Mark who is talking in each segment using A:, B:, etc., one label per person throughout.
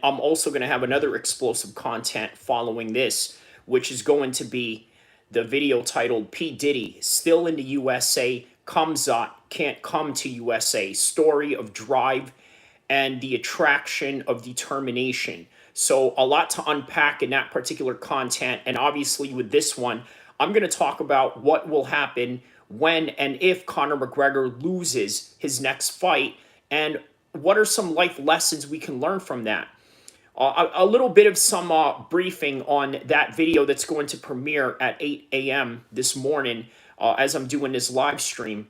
A: I'm also going to have another explosive content following this, which is going to be the video titled P. Diddy Still in the USA, Kamzat Can't Come to USA, Story of Drive and the Attraction of Determination. So, a lot to unpack in that particular content. And obviously, with this one, I'm going to talk about what will happen when and if Conor McGregor loses his next fight, and what are some life lessons we can learn from that. A little bit of some briefing on that video that's going to premiere at 8 a.m. this morning as I'm doing this live stream,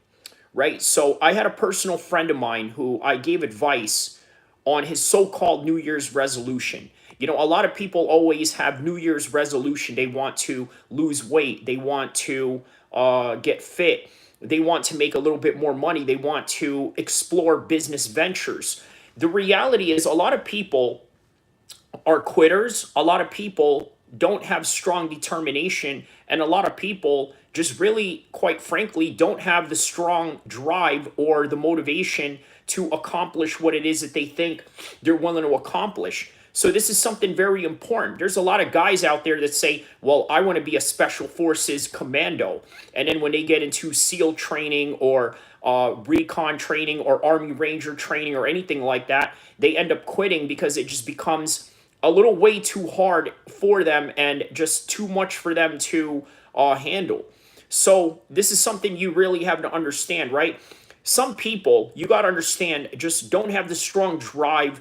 A: right? So I had a personal friend of mine who I gave advice on his so-called New Year's resolution. You know, a lot of people always have New Year's resolution. They want to lose weight. They want to get fit. They want to make a little bit more money. They want to explore business ventures. The reality is a lot of people are quitters. A lot of people don't have strong determination, and a lot of people just really, quite frankly, don't have the strong drive or the motivation to accomplish what it is that they think they're willing to accomplish. So this is something very important. There's a lot of guys out there that say, well, I want to be a special forces commando. And then when they get into SEAL training or recon training or Army Ranger training or anything like that, they end up quitting because it just becomes a little way too hard for them and just too much for them to handle. So this is something you really have to understand, right? Some people, you got to understand, just don't have the strong drive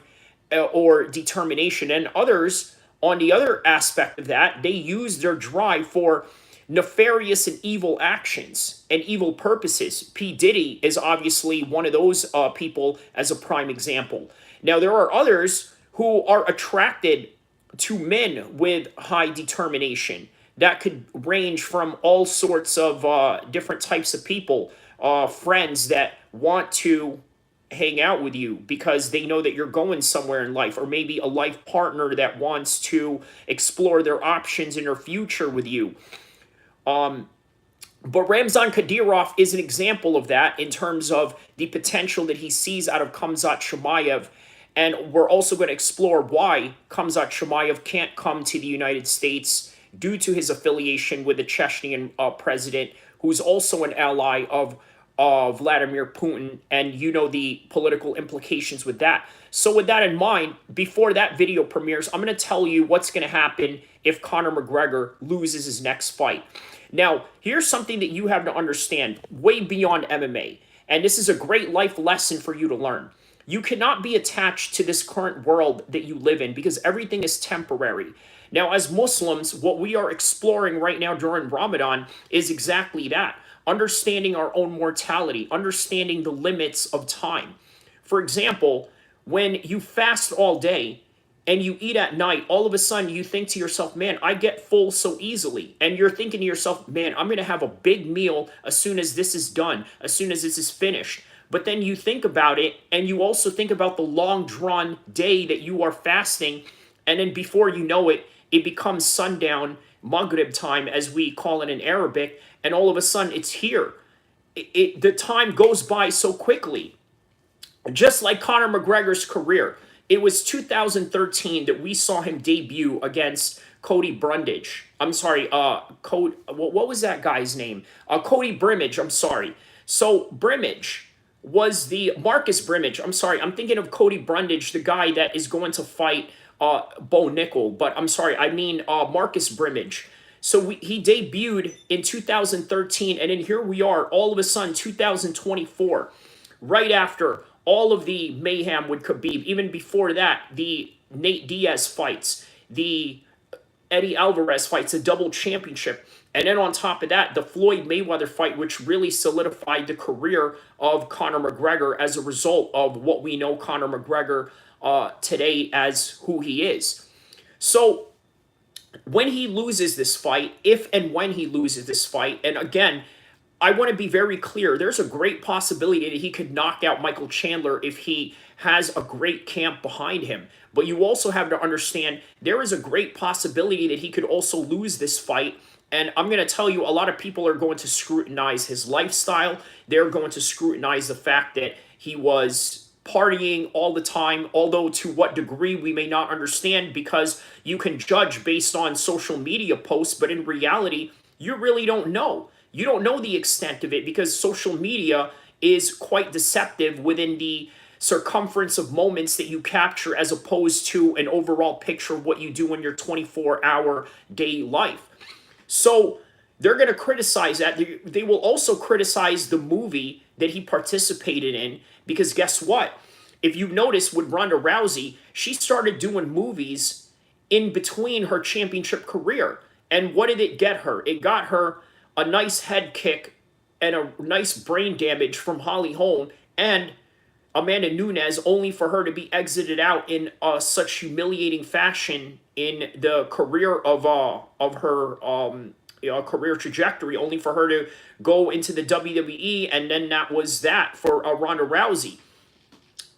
A: or determination. And others, on the other aspect of that, they use their drive for nefarious and evil actions and evil purposes. P. Diddy is obviously one of those people as a prime example. Now, there are others who are attracted to men with high determination. That could range from all sorts of different types of people, friends that want to hang out with you because they know that you're going somewhere in life, or maybe a life partner that wants to explore their options in their future with you. But Ramzan Kadyrov is an example of that in terms of the potential that he sees out of Khamzat Chimaev. And we're also going to explore why Khamzat Chimaev can't come to the United States due to his affiliation with the Chechnyan president, who's also an ally of Vladimir Putin, and you know the political implications with that. So with that in mind, before that video premieres, I'm going to tell you what's going to happen if Conor McGregor loses his next fight. Now, here's something that you have to understand way beyond MMA, and this is a great life lesson for you to learn. You cannot be attached to this current world that you live in because everything is temporary. Now, as Muslims, what we are exploring right now during Ramadan is exactly that. Understanding our own mortality, understanding the limits of time. For example, when you fast all day and you eat at night, all of a sudden you think to yourself, man, I get full so easily. And you're thinking to yourself, man, I'm going to have a big meal as soon as this is done, as soon as this is finished. But then you think about it, and you also think about the long drawn day that you are fasting. And then before you know it, it becomes sundown, Maghrib time, as we call it in Arabic. And all of a sudden it's here. The time goes by so quickly. Just like Conor McGregor's career. It was 2013 that we saw him debut against Cody Brundage. I'm sorry, what was that guy's name? Cody Brimage, I'm sorry. So Brimage was the Marcus Brimage. I'm sorry, I'm thinking of Cody Brundage, the guy that is going to fight Bo Nickel. But I'm sorry, I mean Marcus Brimage. So he debuted in 2013, and then here we are, all of a sudden, 2024, right after all of the mayhem with Khabib. Even before that, the Nate Diaz fights, the Eddie Alvarez fights, a double championship. And then on top of that, the Floyd Mayweather fight, which really solidified the career of Conor McGregor as a result of what we know Conor McGregor today as who he is. So when he loses this fight, if and when he loses this fight, and again, I want to be very clear, there's a great possibility that he could knock out Michael Chandler if he has a great camp behind him. But you also have to understand there is a great possibility that he could also lose this fight. And I'm going to tell you, a lot of people are going to scrutinize his lifestyle. They're going to scrutinize the fact that he was partying all the time, although to what degree we may not understand, because you can judge based on social media posts, but in reality, you really don't know. You don't know the extent of it because social media is quite deceptive within the circumference of moments that you capture as opposed to an overall picture of what you do in your 24-hour day life. So they're going to criticize that. They will also criticize the movie that he participated in because guess what? If you notice with Ronda Rousey, she started doing movies in between her championship career. And what did it get her? It got her a nice head kick and a nice brain damage from Holly Holm and Amanda Nunes, only for her to be exited out in such humiliating fashion in the career of her career trajectory, only for her to go into the WWE, and then that was that for Ronda Rousey.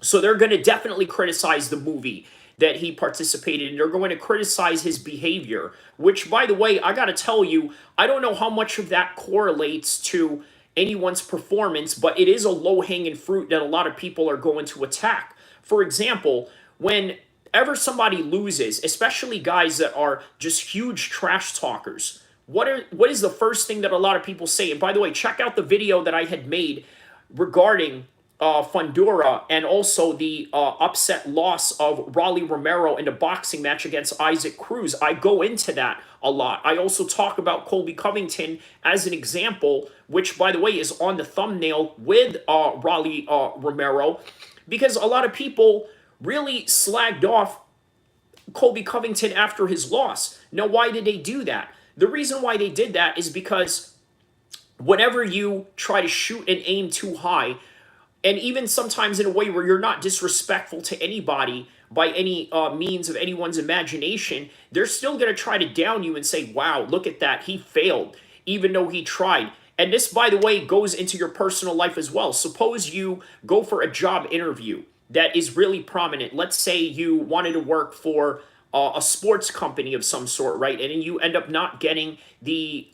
A: So they're going to definitely criticize the movie that he participated in. They're going to criticize his behavior, which, by the way, I got to tell you, I don't know how much of that correlates to anyone's performance, but it is a low-hanging fruit that a lot of people are going to attack. For example, whenever somebody loses, especially guys that are just huge trash talkers, what is the first thing that a lot of people say? And by the way, check out the video that I had made regarding Fundora and also the upset loss of Rolly Romero in the boxing match against Isaac Cruz. I go into that a lot. I also talk about Colby Covington as an example, which, by the way, is on the thumbnail with Rolly Romero, because a lot of people really slagged off Colby Covington after his loss. Now, why did they do that? The reason why they did that is because whenever you try to shoot and aim too high, and even sometimes in a way where you're not disrespectful to anybody by any means of anyone's imagination, they're still going to try to down you and say, wow, look at that, he failed, even though he tried. And this, by the way, goes into your personal life as well. Suppose you go for a job interview that is really prominent. Let's say you wanted to work for a sports company of some sort, right? And then you end up not getting the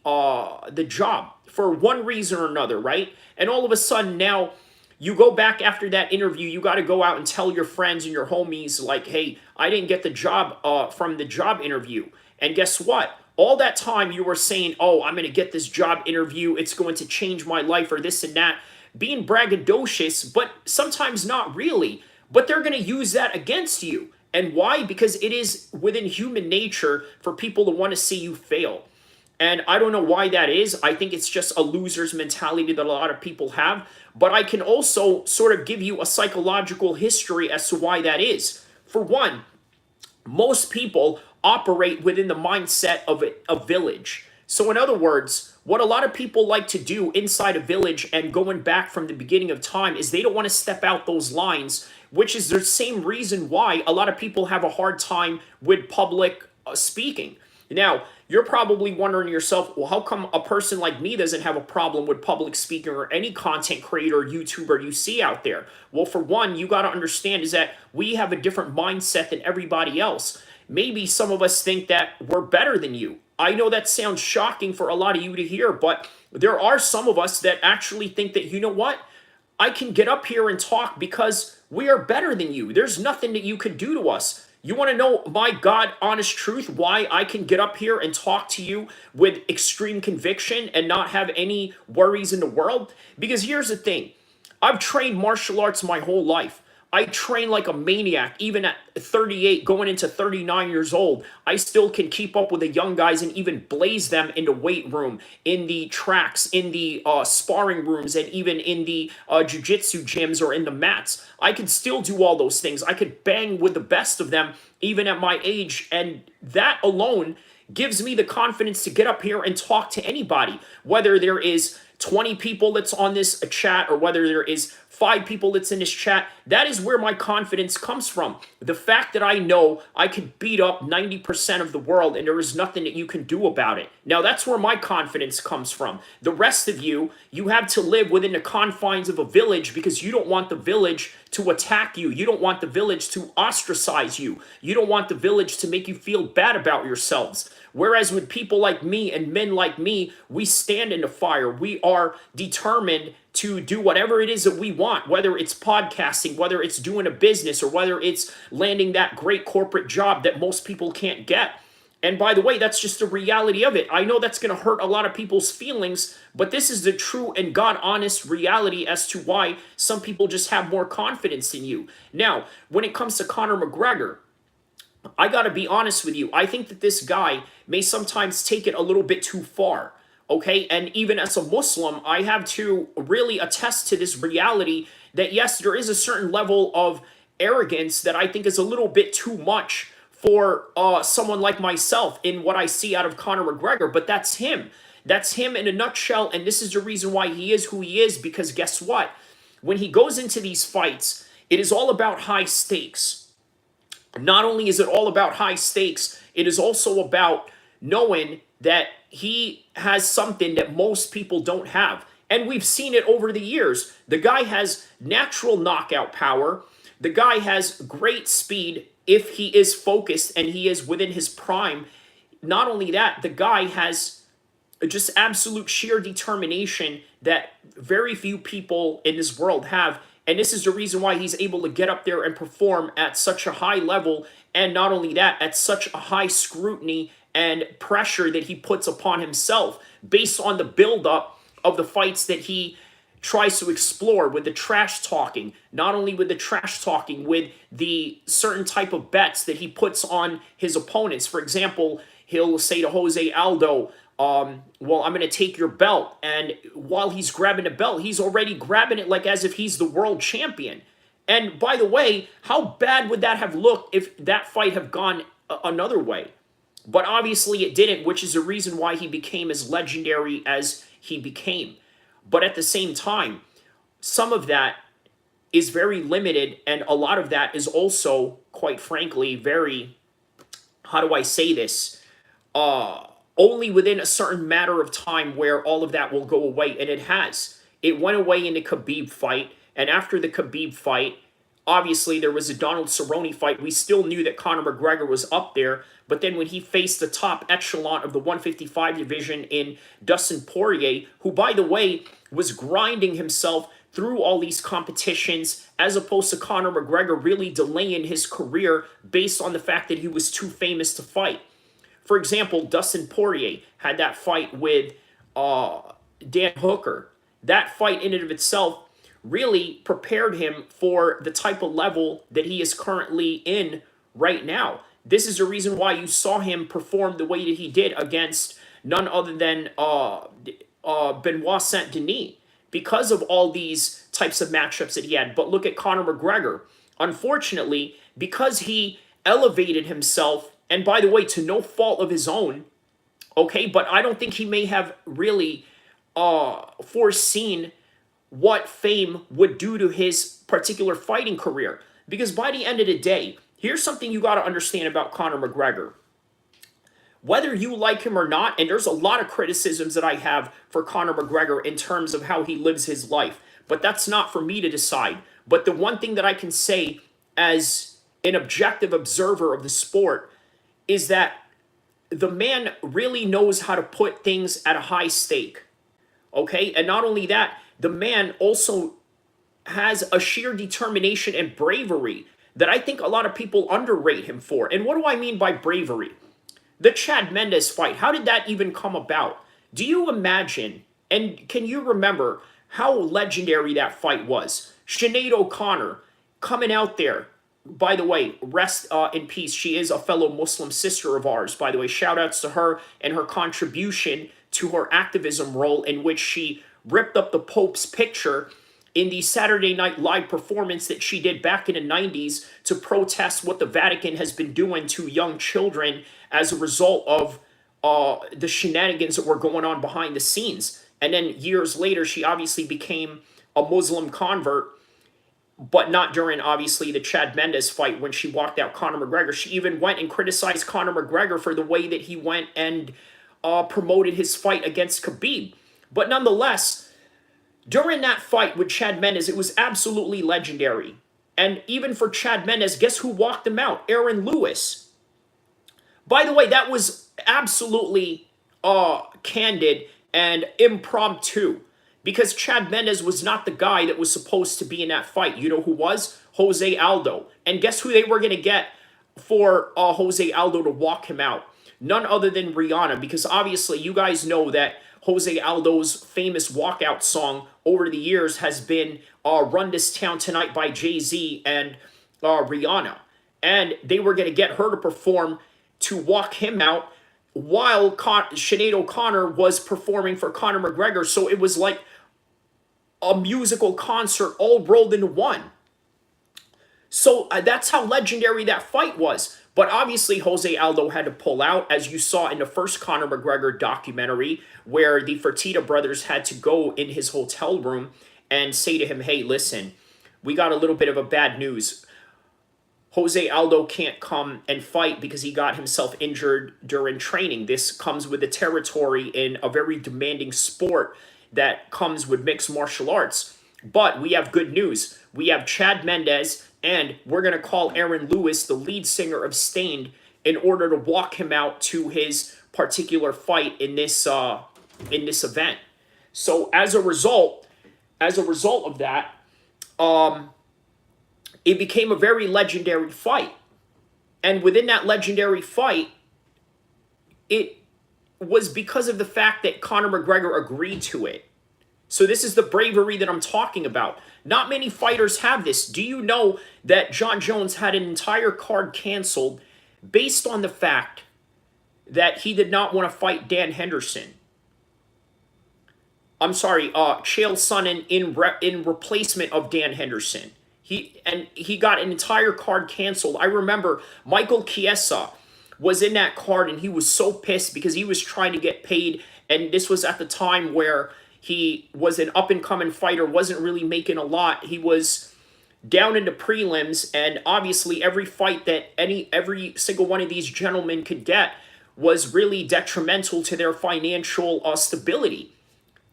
A: job for one reason or another, right? And all of a sudden now you go back after that interview, you got to go out and tell your friends and your homies like, hey, I didn't get the job from the job interview. And guess what? All that time you were saying, oh, I'm going to get this job interview, it's going to change my life or this and that, being braggadocious, but sometimes not really. But they're going to use that against you. And why? Because it is within human nature for people to want to see you fail. And I don't know why that is. I think it's just a loser's mentality that a lot of people have. But I can also sort of give you a psychological history as to why that is. For one, most people operate within the mindset of a village. So in other words, what a lot of people like to do inside a village and going back from the beginning of time is they don't want to step out those lines, which is the same reason why a lot of people have a hard time with public speaking. Now, you're probably wondering to yourself, well, how come a person like me doesn't have a problem with public speaking or any content creator or YouTuber you see out there? Well, for one, you got to understand is that we have a different mindset than everybody else. Maybe some of us think that we're better than you. I know that sounds shocking for a lot of you to hear, but there are some of us that actually think that, you know what? I can get up here and talk because we are better than you. There's nothing that you can do to us. You want to know my God honest truth, why I can get up here and talk to you with extreme conviction and not have any worries in the world? Because here's the thing. I've trained martial arts my whole life. I train like a maniac, even at 38, going into 39 years old. I still can keep up with the young guys and even blaze them in the weight room, in the tracks, in the sparring rooms, and even in the jiu-jitsu gyms or in the mats. I can still do all those things. I could bang with the best of them, even at my age, and that alone gives me the confidence to get up here and talk to anybody, whether there is 20 people that's on this chat or whether there is 5 people that's in this chat. That is where my confidence comes from. The fact that I know I can beat up 90% of the world and there is nothing that you can do about it. Now that's where my confidence comes from. The rest of you, you have to live within the confines of a village because you don't want the village to attack you. You don't want the village to ostracize you. You don't want the village to make you feel bad about yourselves. Whereas with people like me and men like me, we stand in the fire. We are determined to do whatever it is that we want, whether it's podcasting, whether it's doing a business, or whether it's landing that great corporate job that most people can't get. And by the way, that's just the reality of it. I know that's going to hurt a lot of people's feelings, but this is the true and God honest reality as to why some people just have more confidence in you. Now, when it comes to Conor McGregor, I got to be honest with you. I think that this guy may sometimes take it a little bit too far. Okay. And even as a Muslim, I have to really attest to this reality that yes, there is a certain level of arrogance that I think is a little bit too much for someone like myself in what I see out of Conor McGregor. But that's him. That's him in a nutshell. And this is the reason why he is who he is, because guess what? When he goes into these fights, it is all about high stakes. Not only is it all about high stakes, it is also about knowing that he has something that most people don't have. And we've seen it over the years. The guy has natural knockout power. The guy has great speed if he is focused and he is within his prime. Not only that, the guy has just absolute sheer determination that very few people in this world have. And this is the reason why he's able to get up there and perform at such a high level. And not only that, at such a high scrutiny and pressure that he puts upon himself based on the buildup of the fights that he tries to explore with the trash talking, not only with the trash talking, with the certain type of bets that he puts on his opponents. For example, he'll say to Jose Aldo, well, I'm going to take your belt. And while he's grabbing the belt, he's already grabbing it like as if he's the world champion. And by the way, how bad would that have looked if that fight have gone another way? But obviously it didn't, which is the reason why he became as legendary as he became. But at the same time, some of that is very limited, and a lot of that is also, quite frankly, very, how do I say this? Only within a certain matter of time where all of that will go away, and it has. It went away in the Khabib fight, and after the Khabib fight, obviously there was a Donald Cerrone fight. We still knew that Conor McGregor was up there, but then when he faced the top echelon of the 155 division in Dustin Poirier, who, by the way, was grinding himself through all these competitions, as opposed to Conor McGregor really delaying his career based on the fact that he was too famous to fight. For example, Dustin Poirier had that fight with Dan Hooker. That fight in and of itself really prepared him for the type of level that he is currently in right now. This is the reason why you saw him perform the way that he did against none other than Benoit Saint-Denis, because of all these types of matchups that he had. But look at Conor McGregor. Unfortunately, because he elevated himself, and by the way, to no fault of his own, okay, but I don't think he may have really foreseen what fame would do to his particular fighting career. Because by the end of the day, here's something you got to understand about Conor McGregor. Whether you like him or not, and there's a lot of criticisms that I have for Conor McGregor in terms of how he lives his life, but that's not for me to decide. But the one thing that I can say as an objective observer of the sport is that the man really knows how to put things at a high stake. Okay? And not only that, the man also has a sheer determination and bravery that I think a lot of people underrate him for. And what do I mean by bravery? The Chad Mendes fight, how did that even come about? Do you imagine, and can you remember how legendary that fight was? Sinead O'Connor coming out there. By the way, rest in peace. She is a fellow Muslim sister of ours, by the way. Shout outs to her and her contribution to her activism role, in which she ripped up the Pope's picture in the Saturday Night Live performance that she did back in the 90s to protest what the Vatican has been doing to young children as a result of the shenanigans that were going on behind the scenes. And then years later, she obviously became a Muslim convert, but not during, obviously, the Chad Mendes fight when she walked out Conor McGregor. She even went and criticized Conor McGregor for the way that he went and promoted his fight against Khabib. But nonetheless, during that fight with Chad Mendes, it was absolutely legendary. And even for Chad Mendes, guess who walked him out? Aaron Lewis. By the way, that was absolutely candid and impromptu. because Chad Mendes was not the guy that was supposed to be in that fight. You know who was? Jose Aldo. And guess who they were going to get for Jose Aldo to walk him out? None other than Rihanna, because obviously you guys know that Jose Aldo's famous walkout song over the years has been Run This Town Tonight by Jay-Z and Rihanna. And they were going to get her to perform to walk him out while Sinead O'Connor was performing for Conor McGregor. So it was like a musical concert all rolled into one. So that's how legendary that fight was. But obviously, Jose Aldo had to pull out, as you saw in the first Conor McGregor documentary, where the Fertitta brothers had to go in his hotel room and say to him, hey, listen, we got a little bit of a bad news. Jose Aldo can't come and fight because he got himself injured during training. This comes with the territory in a very demanding sport that comes with mixed martial arts. But we have good news. We have Chad Mendes, and we're going to call Aaron Lewis, the lead singer of Stained, in order to walk him out to his particular fight in this event. So as a result of that, it became a very legendary fight. And within that legendary fight, it was because of the fact that Conor McGregor agreed to it. So this is the bravery that I'm talking about. Not many fighters have this. Do you know that Jon Jones had an entire card canceled based on the fact that he did not want to fight Dan Henderson? I'm sorry, Chael Sonnen in replacement of Dan Henderson. He got an entire card canceled. I remember Michael Chiesa was in that card, and he was so pissed because he was trying to get paid, and this was at the time where he was an up-and-coming fighter, wasn't really making a lot. He was down into prelims, and obviously every fight that every single one of these gentlemen could get was really detrimental to their financial stability.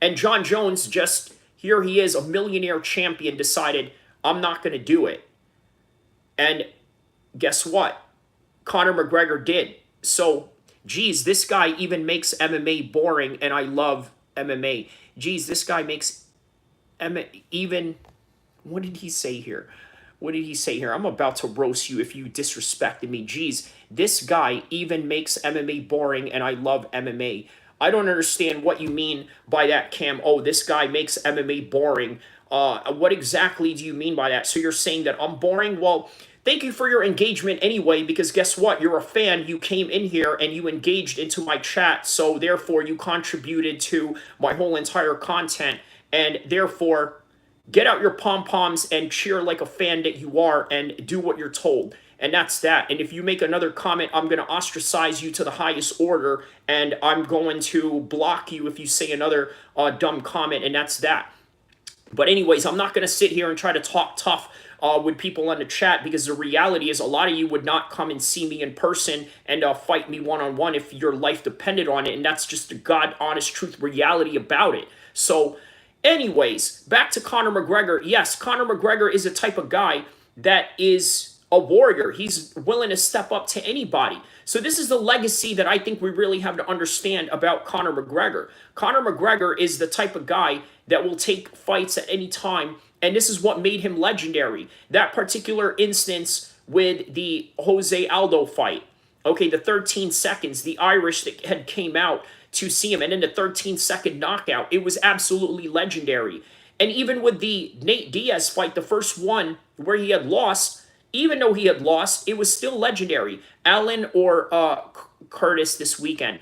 A: And Jon Jones, just here he is, a millionaire champion, decided, I'm not going to do it. And guess what? Conor McGregor did. So, geez, this guy even makes MMA boring, and I love MMA. Geez, this guy makes even... What did he say here? What did he say here? I'm about to roast you if you disrespected me. Geez, this guy even makes MMA boring, and I love MMA. I don't understand what you mean by that, Cam. Oh, this guy makes MMA boring. What exactly do you mean by that? So you're saying that I'm boring? Well, thank you for your engagement anyway, because guess what? You're a fan. You came in here and you engaged into my chat, so therefore you contributed to my whole entire content, and therefore get out your pom-poms and cheer like a fan that you are and do what you're told. And that's that. And if you make another comment, I'm going to ostracize you to the highest order, and I'm going to block you if you say another dumb comment, and that's that. But anyways, I'm not going to sit here and try to talk tough with people on the chat, because the reality is a lot of you would not come and see me in person and fight me one-on-one if your life depended on it, and that's just the God-honest truth reality about it. So anyways, back to Conor McGregor. Yes, Conor McGregor is a type of guy that is a warrior. He's willing to step up to anybody. So this is the legacy that I think we really have to understand about Conor McGregor. Conor McGregor is the type of guy that will take fights at any time, and this is what made him legendary. That particular instance with the Jose Aldo fight, okay, the 13 seconds, the Irish that had came out to see him, and then the 13-second knockout, it was absolutely legendary. And even with the Nate Diaz fight, the first one where he had lost, even though he had lost, it was still legendary. Allen or Curtis this weekend.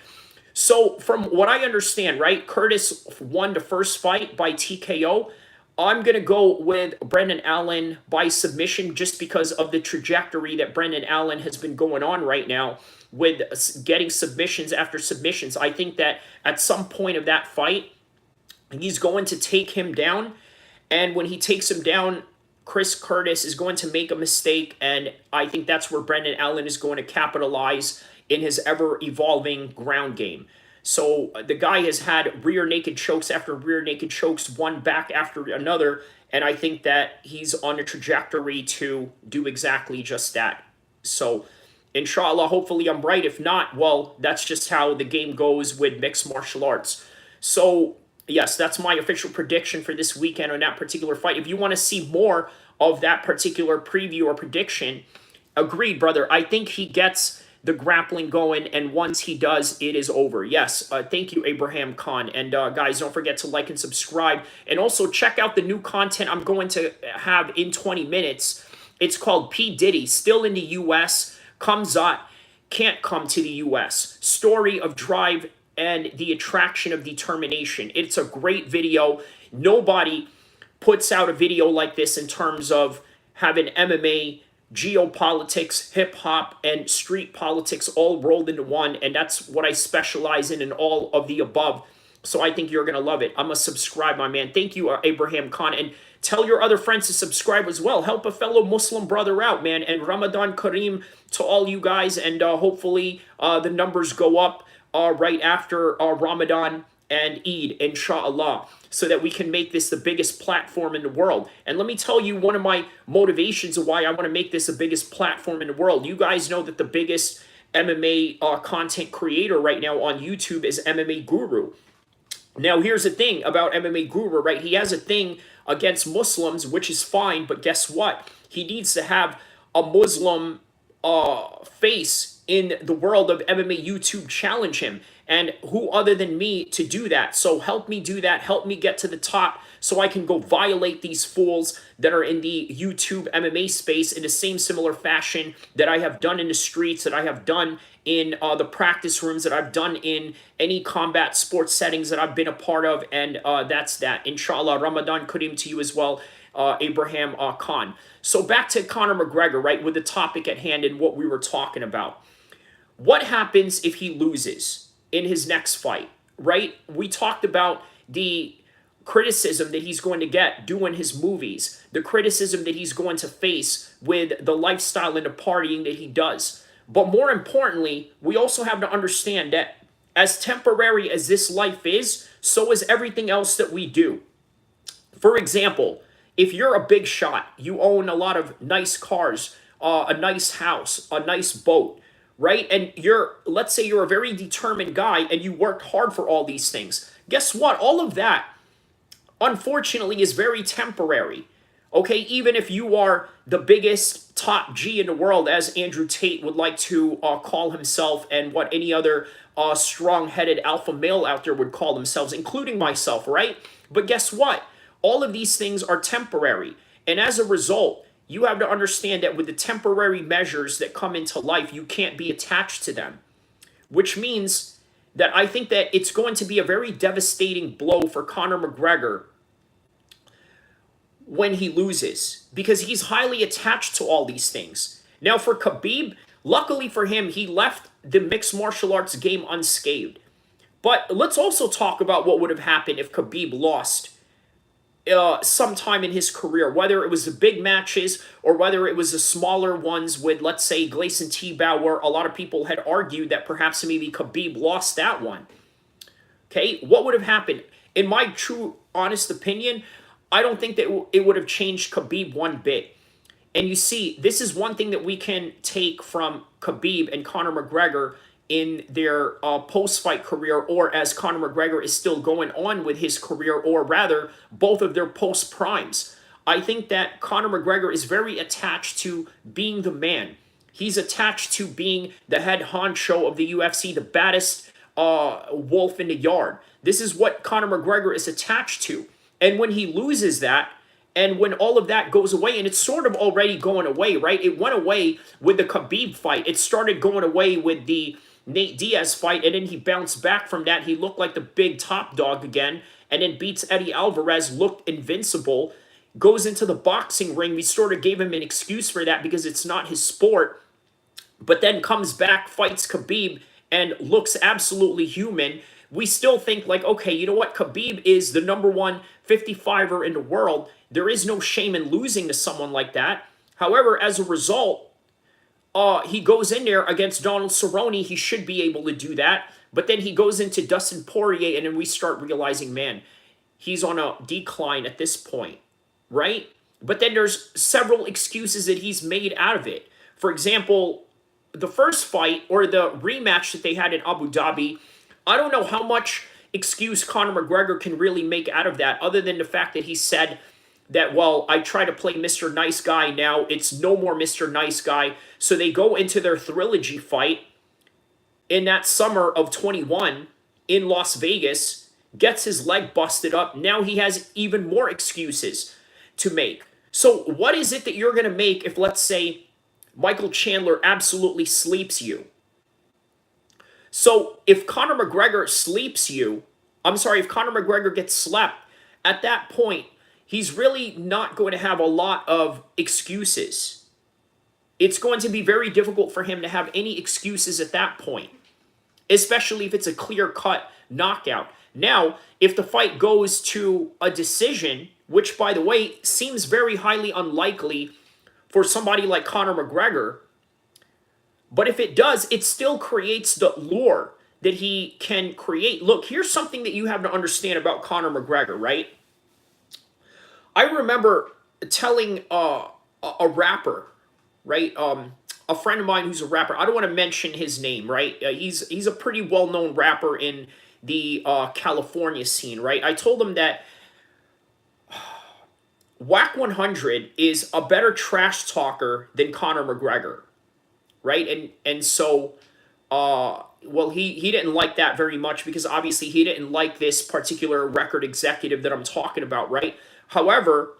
A: So from what I understand, right, Curtis won the first fight by TKO. I'm going to go with Brendan Allen by submission, just because of the trajectory that Brendan Allen has been going on right now with getting submissions after submissions. I think that at some point of that fight, he's going to take him down. And when he takes him down, Chris Curtis is going to make a mistake, and I think that's where Brendan Allen is going to capitalize in his ever-evolving ground game. So the guy has had rear naked chokes after rear naked chokes, one back after another, and I think that he's on a trajectory to do exactly just that. So, inshallah, hopefully I'm right. If not, well, that's just how the game goes with mixed martial arts. So, Yes, that's my official prediction for this weekend on that particular fight. If you want to see more of that particular preview or prediction, agreed, brother. I think he gets the grappling going, and once he does, it is over. Yes, thank you, Abraham Khan. And guys, don't forget to like and subscribe. And also check out the new content I'm going to have in 20 minutes. It's called P. Diddy, still in the U.S., Kamzat can't come to the U.S. Story of drive and the attraction of determination. It's a great video. Nobody puts out a video like this in terms of having MMA, geopolitics, hip hop, and street politics all rolled into one. And that's what I specialize in all of the above. So I think you're going to love it. I'm a subscribe, my man. Thank you, Abraham Khan. And tell your other friends to subscribe as well. Help a fellow Muslim brother out, man. And Ramadan Kareem to all you guys. And hopefully the numbers go up right after Ramadan and Eid, inshallah, so that we can make this the biggest platform in the world. And let me tell you one of my motivations of why I want to make this the biggest platform in the world. You guys know that the biggest MMA content creator right now on YouTube is MMA Guru. Now, here's the thing about MMA Guru, right? He has a thing against Muslims, which is fine, but guess what? He needs to have a Muslim face in the world of MMA YouTube challenge him. And who other than me to do that? So help me do that. Help me get to the top so I can go violate these fools that are in the YouTube MMA space in the same similar fashion that I have done in the streets, that I have done in the practice rooms, that I've done in any combat sports settings that I've been a part of. And that's that. Inshallah, Ramadan Kareem to you as well, Abraham Khan. So back to Conor McGregor, right, with the topic at hand and what we were talking about. What happens if he loses in his next fight, right? We talked about the criticism that he's going to get doing his movies, the criticism that he's going to face with the lifestyle and the partying that he does. But more importantly, we also have to understand that as temporary as this life is, so is everything else that we do. For example, if you're a big shot, you own a lot of nice cars, a nice house, a nice boat, right? And let's say you're a very determined guy and you worked hard for all these things. Guess what? All of that, unfortunately, is very temporary. Okay, even if you are the biggest top G in the world, as Andrew Tate would like to call himself, and what any other strong-headed alpha male out there would call themselves, including myself, right? But guess what? All of these things are temporary. And as a result, you have to understand that with the temporary measures that come into life, you can't be attached to them. Which means that I think that it's going to be a very devastating blow for Conor McGregor when he loses, because he's highly attached to all these things. Now for Khabib, luckily for him, he left the mixed martial arts game unscathed. But let's also talk about what would have happened if Khabib lost sometime in his career, whether it was the big matches or whether it was the smaller ones with, let's say, Gleison Tebow, where a lot of people had argued that perhaps maybe Khabib lost that one. Okay, what would have happened? In my true, honest opinion, I don't think that it would have changed Khabib one bit. And you see, this is one thing that we can take from Khabib and Conor McGregor in their post-fight career, or as Conor McGregor is still going on with his career, or rather, both of their post-primes. I think that Conor McGregor is very attached to being the man. He's attached to being the head honcho of the UFC, the baddest wolf in the yard. This is what Conor McGregor is attached to. And when he loses that, and when all of that goes away, and it's sort of already going away, right? It went away with the Khabib fight. It started going away with the Nate Diaz fight, and then he bounced back from that. He looked like the big top dog again, and then beats Eddie Alvarez, looked invincible, goes into the boxing ring. We sort of gave him an excuse for that because it's not his sport, but then comes back, fights Khabib, and looks absolutely human. We still think like, okay, you know what? Khabib is the #1 55er in the world. There is no shame in losing to someone like that. However, as a result, he goes in there against Donald Cerrone. He should be able to do that. But then he goes into Dustin Poirier, and then we start realizing, man, he's on a decline at this point, right? But then there's several excuses that he's made out of it. For example, the first fight or the rematch that they had in Abu Dhabi, I don't know how much excuse Conor McGregor can really make out of that, other than the fact that he said that, well, I try to play Mr. Nice Guy, now it's no more Mr. Nice Guy. So they go into their trilogy fight in that summer of 21 in Las Vegas, gets his leg busted up. Now he has even more excuses to make. So what is it that you're going to make if, let's say, Michael Chandler absolutely sleeps you? So if Conor McGregor sleeps you, if Conor McGregor gets slept, at that point, he's really not going to have a lot of excuses. It's going to be very difficult for him to have any excuses at that point, especially if it's a clear-cut knockout. Now, if the fight goes to a decision, which, by the way, seems very highly unlikely for somebody like Conor McGregor, but if it does, it still creates the lure that he can create. Look, here's something that you have to understand about Conor McGregor, right? I remember telling a rapper, right? A friend of mine who's a rapper. I don't want to mention his name, right? He's a pretty well-known rapper in the California scene, right? I told him that Whack 100 is a better trash talker than Conor McGregor, right? And so, well, he didn't like that very much because obviously he didn't like this particular record executive that I'm talking about, right? However,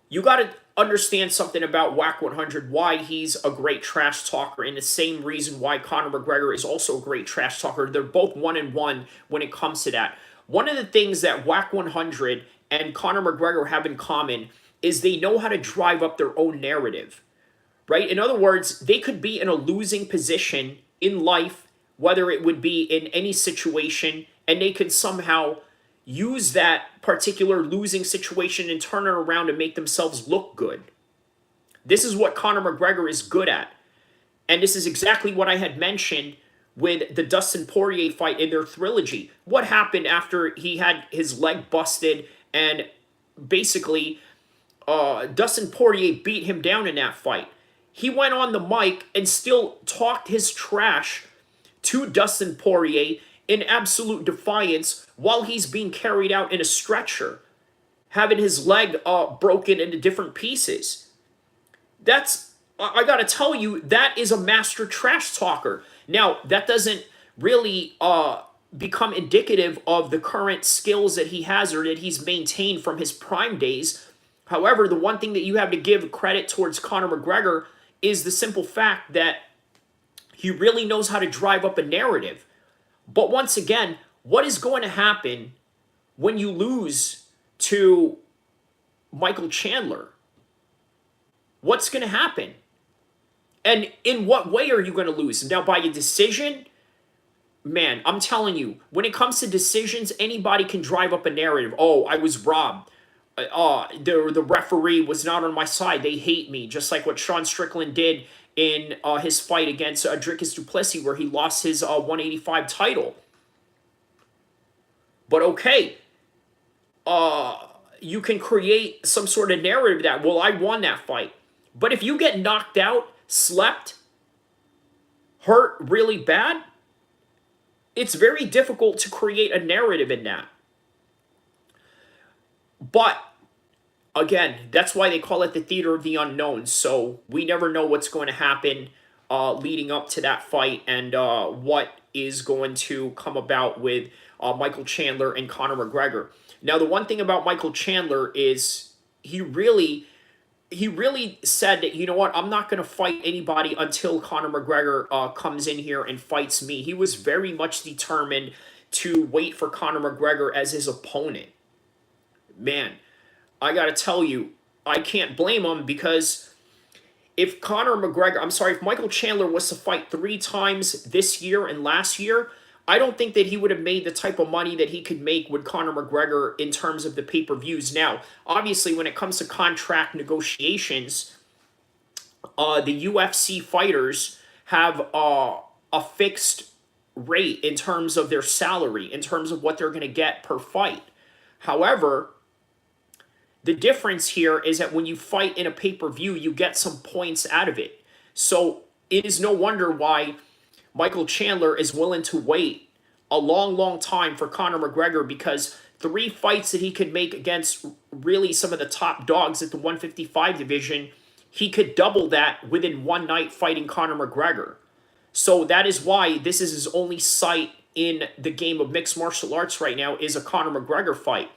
A: you got to understand something about Whack 100, why he's a great trash talker, and the same reason why Conor McGregor is also a great trash talker. They're both 1-1 when it comes to that. One of the things that Whack 100 and Conor McGregor have in common is they know how to drive up their own narrative, right? In other words, they could be in a losing position in life, whether it would be in any situation, and they could somehow use that particular losing situation and turn it around and make themselves look good. This is what Conor McGregor is good at. And this is exactly what I had mentioned with the Dustin Poirier fight in their trilogy. What happened after he had his leg busted and basically Dustin Poirier beat him down in that fight? He went on the mic and still talked his trash to Dustin Poirier in absolute defiance while he's being carried out in a stretcher, having his leg broken into different pieces. I gotta tell you, that is a master trash talker. Now, that doesn't really become indicative of the current skills that he has or that he's maintained from his prime days. However, the one thing that you have to give credit towards Conor McGregor is the simple fact that he really knows how to drive up a narrative. But once again, what is going to happen when you lose to Michael Chandler? What's going to happen? And in what way are you going to lose? Now, by a decision? Man, I'm telling you, when it comes to decisions, anybody can drive up a narrative. Oh, I was robbed. The referee was not on my side. They hate me. Just like what Sean Strickland did in his fight against Dricus du Plessis, where he lost his 185 title. But okay, you can create some sort of narrative that, well, I won that fight. But if you get knocked out, slept, hurt really bad, it's very difficult to create a narrative in that. But again, that's why they call it the theater of the unknown. So we never know what's going to happen leading up to that fight and what is going to come about with Michael Chandler and Conor McGregor. Now, the one thing about Michael Chandler is he really said that, you know what, I'm not going to fight anybody until Conor McGregor comes in here and fights me. He was very much determined to wait for Conor McGregor as his opponent. Man, I got to tell you, I can't blame him, because if Michael Chandler was to fight 3 times this year and last year, I don't think that he would have made the type of money that he could make with Conor McGregor in terms of the pay-per-views. Now, obviously, when it comes to contract negotiations, the UFC fighters have a fixed rate in terms of their salary, in terms of what they're going to get per fight. However, the difference here is that when you fight in a pay-per-view, you get some points out of it. So it is no wonder why Michael Chandler is willing to wait a long, long time for Conor McGregor, because 3 fights that he could make against really some of the top dogs at the 155 division, he could double that within one night fighting Conor McGregor. So that is why this is his only sight in the game of mixed martial arts right now, is a Conor McGregor fight.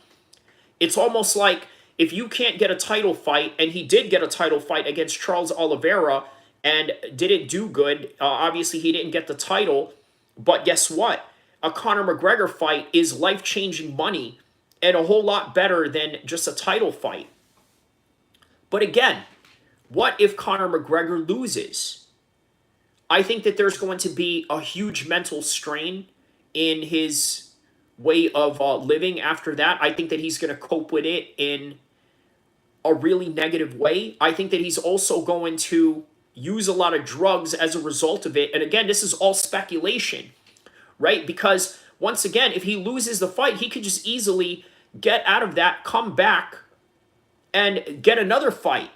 A: It's almost like if you can't get a title fight, and he did get a title fight against Charles Oliveira and didn't do good. Obviously, he didn't get the title, but guess what? A Conor McGregor fight is life-changing money and a whole lot better than just a title fight. But again, what if Conor McGregor loses? I think that there's going to be a huge mental strain in his way of living after that. I think that he's going to cope with it in a really negative way. I think that he's also going to use a lot of drugs as a result of it. And again, this is all speculation, right? Because once again, if he loses the fight, he could just easily get out of that, come back, and get another fight,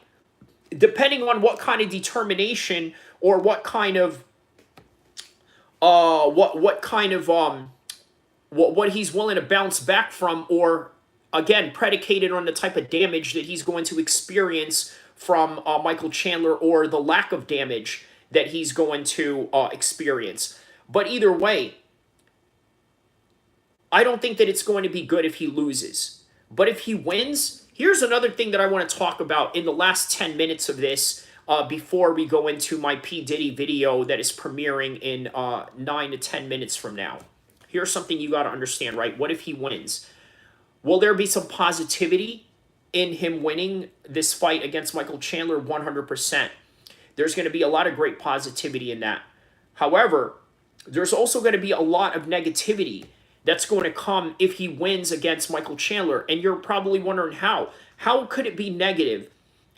A: depending on what kind of determination or what kind of what he's willing to bounce back from, or again, predicated on the type of damage that he's going to experience from Michael Chandler, or the lack of damage that he's going to experience. But either way, I don't think that it's going to be good if he loses. But if he wins, here's another thing that I want to talk about in the last 10 minutes of this, before we go into my P. Diddy video that is premiering in 9 to 10 minutes from now. Here's something you got to understand, right? What if he wins? Will there be some positivity in him winning this fight against Michael Chandler? 100%. There's going to be a lot of great positivity in that. However, there's also going to be a lot of negativity that's going to come if he wins against Michael Chandler. And you're probably wondering how. How could it be negative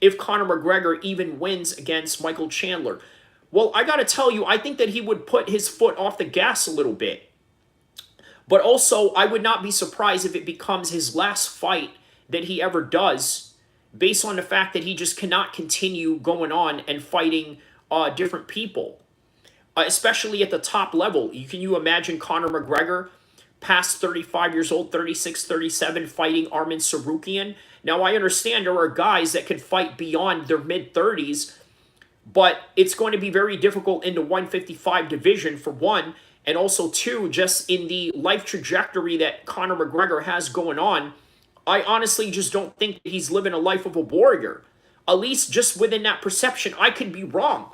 A: if Conor McGregor even wins against Michael Chandler? Well, I got to tell you, I think that he would put his foot off the gas a little bit. But also, I would not be surprised if it becomes his last fight that he ever does, based on the fact that he just cannot continue going on and fighting different people, especially at the top level. Can you imagine Conor McGregor, past 35 years old, 36, 37, fighting Arman Tsarukyan? Now, I understand there are guys that can fight beyond their mid-30s, but it's going to be very difficult in the 155 division, for one. And also, two, just in the life trajectory that Conor McGregor has going on, I honestly just don't think that he's living a life of a warrior. At least just within that perception. I could be wrong.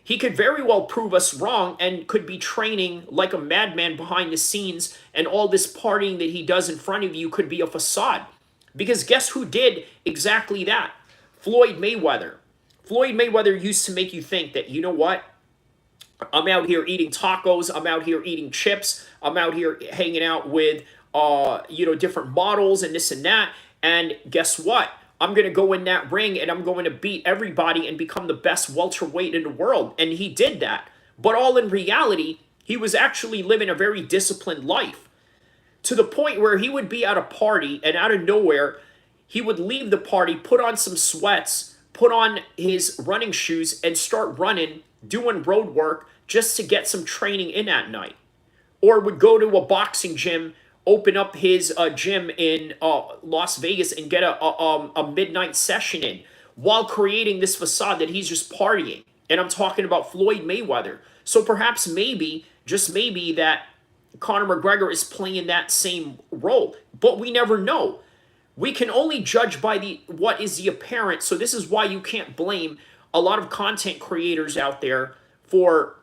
A: He could very well prove us wrong and could be training like a madman behind the scenes, and all this partying that he does in front of you could be a facade. Because guess who did exactly that? Floyd Mayweather. Floyd Mayweather used to make you think that, you know what? I'm out here eating tacos. I'm out here eating chips. I'm out here hanging out with, different models and this and that. And guess what? I'm going to go in that ring and I'm going to beat everybody and become the best welterweight in the world. And he did that. But all in reality, he was actually living a very disciplined life, to the point where he would be at a party and out of nowhere, he would leave the party, put on some sweats, put on his running shoes, and start running, doing road work just to get some training in at night. Or would go to a boxing gym, open up his gym in Las Vegas and get a midnight session in, while creating this facade that he's just partying. And I'm talking about Floyd Mayweather. So perhaps maybe, just maybe, that Conor McGregor is playing that same role. But we never know. We can only judge by what is the apparent. So this is why you can't blame a lot of content creators out there for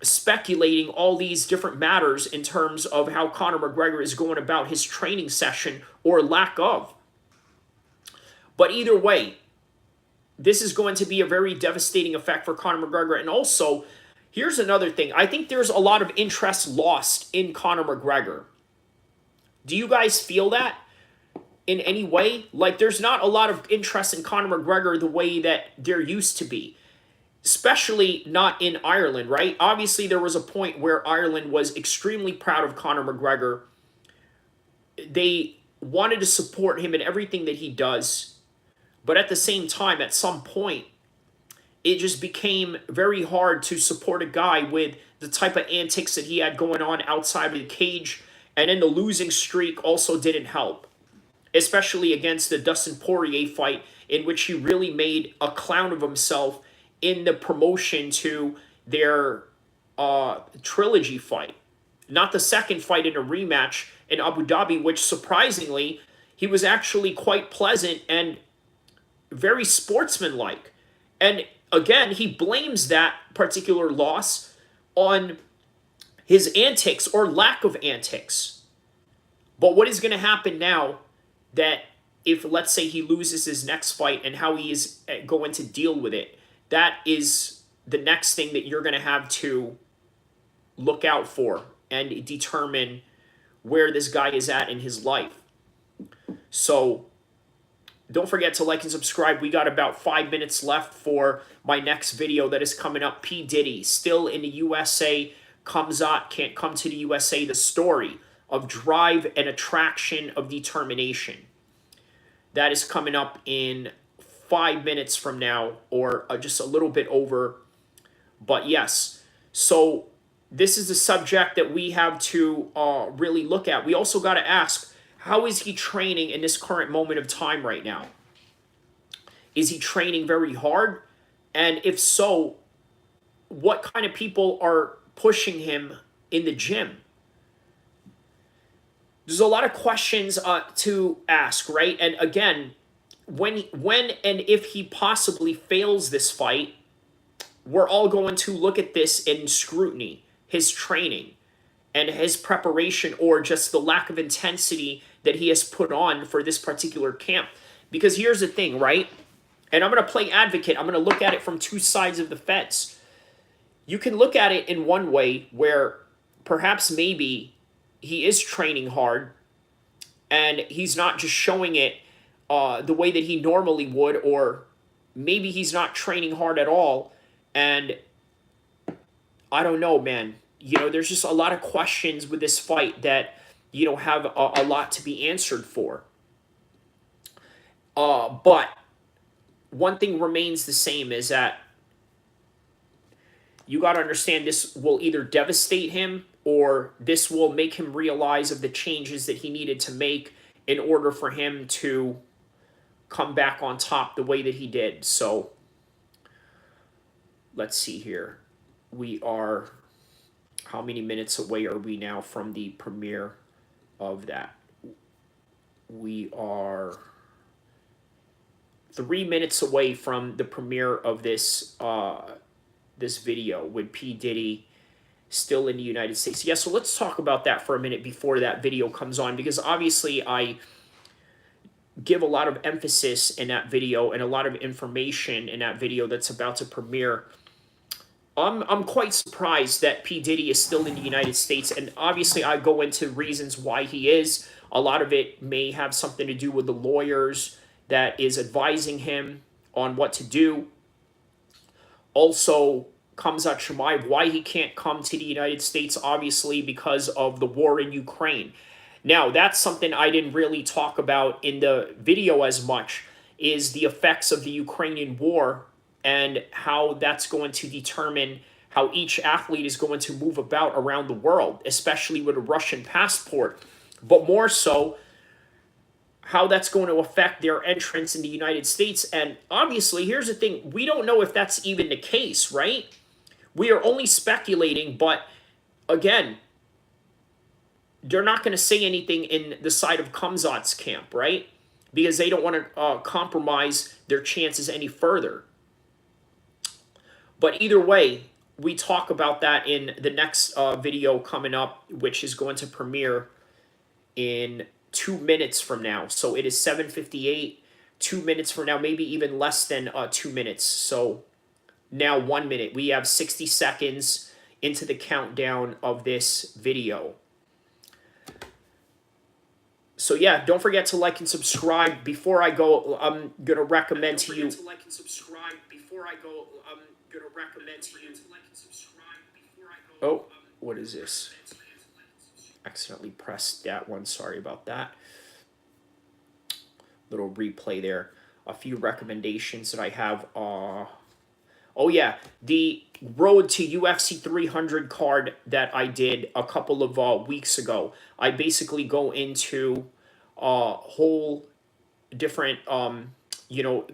A: speculating all these different matters in terms of how Conor McGregor is going about his training session, or lack of. But either way, this is going to be a very devastating effect for Conor McGregor. And also, here's another thing. I think there's a lot of interest lost in Conor McGregor. Do you guys feel that in any way? Like, there's not a lot of interest in Conor McGregor the way that there used to be. Especially not in Ireland, right? Obviously, there was a point where Ireland was extremely proud of Conor McGregor. They wanted to support him in everything that he does. But at the same time, at some point, it just became very hard to support a guy with the type of antics that he had going on outside of the cage. And then the losing streak also didn't help, especially against the Dustin Poirier fight, in which he really made a clown of himself in the promotion to their trilogy fight. Not the second fight in a rematch in Abu Dhabi, which surprisingly, he was actually quite pleasant and very sportsmanlike. And again, he blames that particular loss on his antics or lack of antics. But what is going to happen now that if, let's say, he loses his next fight and how he is going to deal with it, that is the next thing that you're going to have to look out for and determine where this guy is at in his life. So don't forget to like and subscribe. We got about 5 minutes left for my next video that is coming up. P. Diddy, still in the USA. Khamzat can't come to the USA. The story of drive and attraction of determination. That is coming up in 5 minutes from now, or just a little bit over. But yes, so this is the subject that we have to really look at. We also got to ask, how is he training in this current moment of time right now? Is he training very hard? And if so, what kind of people are pushing him in the gym? There's a lot of questions to ask, right? And again, when and if he possibly fails this fight, we're all going to look at this in scrutiny, his training and his preparation, or just the lack of intensity that he has put on for this particular camp. Because here's the thing, right? And I'm going to play advocate. I'm going to look at it from two sides of the fence. You can look at it in one way where perhaps maybe he is training hard and he's not just showing it the way that he normally would, or maybe he's not training hard at all. And I don't know, man. You know, there's just a lot of questions with this fight that, you know, have a lot to be answered for. But one thing remains the same, is that you got to understand this will either devastate him or this will make him realize of the changes that he needed to make in order for him to come back on top the way that he did. So let's see here. We are, how many minutes away are we now from the premiere of that? We are 3 minutes away from the premiere of this this video with P. Diddy still in the United States. Yeah, so let's talk about that for a minute before that video comes on, because obviously I give a lot of emphasis in that video and a lot of information in that video that's about to premiere. I'm quite surprised that P. Diddy is still in the United States, and obviously I go into reasons why he is. A lot of it may have something to do with the lawyers that is advising him on what to do. Also, Khamzat Chimaev, why he can't come to the United States, obviously because of the war in Ukraine. Now, that's something I didn't really talk about in the video as much, is the effects of the Ukrainian war and how that's going to determine how each athlete is going to move about around the world, especially with a Russian passport. But more so, how that's going to affect their entrance in the United States. And obviously, here's the thing. We don't know if that's even the case, right? We are only speculating, but again, they're not going to say anything in the side of Khamzat's camp, right? Because they don't want to compromise their chances any further. But either way, we talk about that in the next video coming up, which is going to premiere in 2 minutes from now. So it is 7:58, 2 minutes from now, maybe even less than 2 minutes. So now 1 minute. We have 60 seconds into the countdown of this video. So yeah, don't forget to like and subscribe. Before I go, I'm going to recommend to you... Oh, what is this? Accidentally pressed that one. Sorry about that. Little replay there. A few recommendations that I have. Oh yeah, the road to UFC 300 card that I did a couple of weeks ago. I basically go into a whole different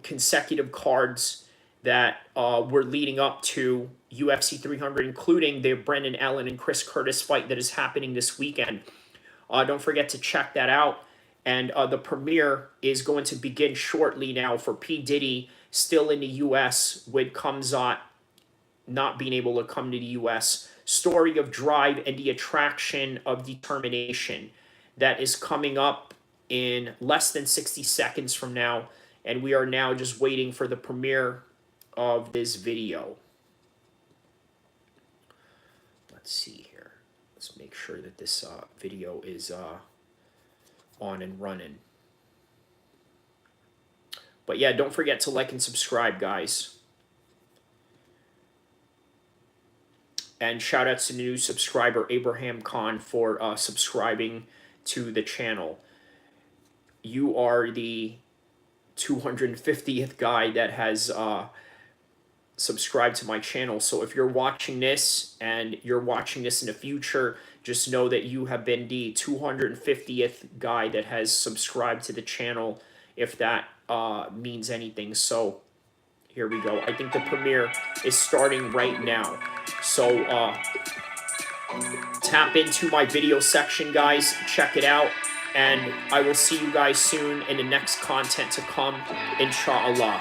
A: consecutive cards that were leading up to UFC 300, including the Brendan Allen and Chris Curtis fight that is happening this weekend. Don't forget to check that out. And the premiere is going to begin shortly now for P. Diddy, still in the U.S. with Kamzat not being able to come to the U.S. Story of Drive and the Attraction of Determination. That is coming up in less than 60 seconds from now. And we are now just waiting for the premiere of this video. Let's see here. Let's make sure that this video is on and running. But yeah, don't forget to like and subscribe, guys. And shout out to the new subscriber, Abraham Khan, for subscribing to the channel. You are the 250th guy that has subscribed to my channel. So if you're watching this and you're watching this in the future, just know that you have been the 250th guy that has subscribed to the channel, if that means anything. So here we go. I think the premiere is starting right now. So tap into my video section, guys. Check it out. And I will see you guys soon in the next content to come, inshallah.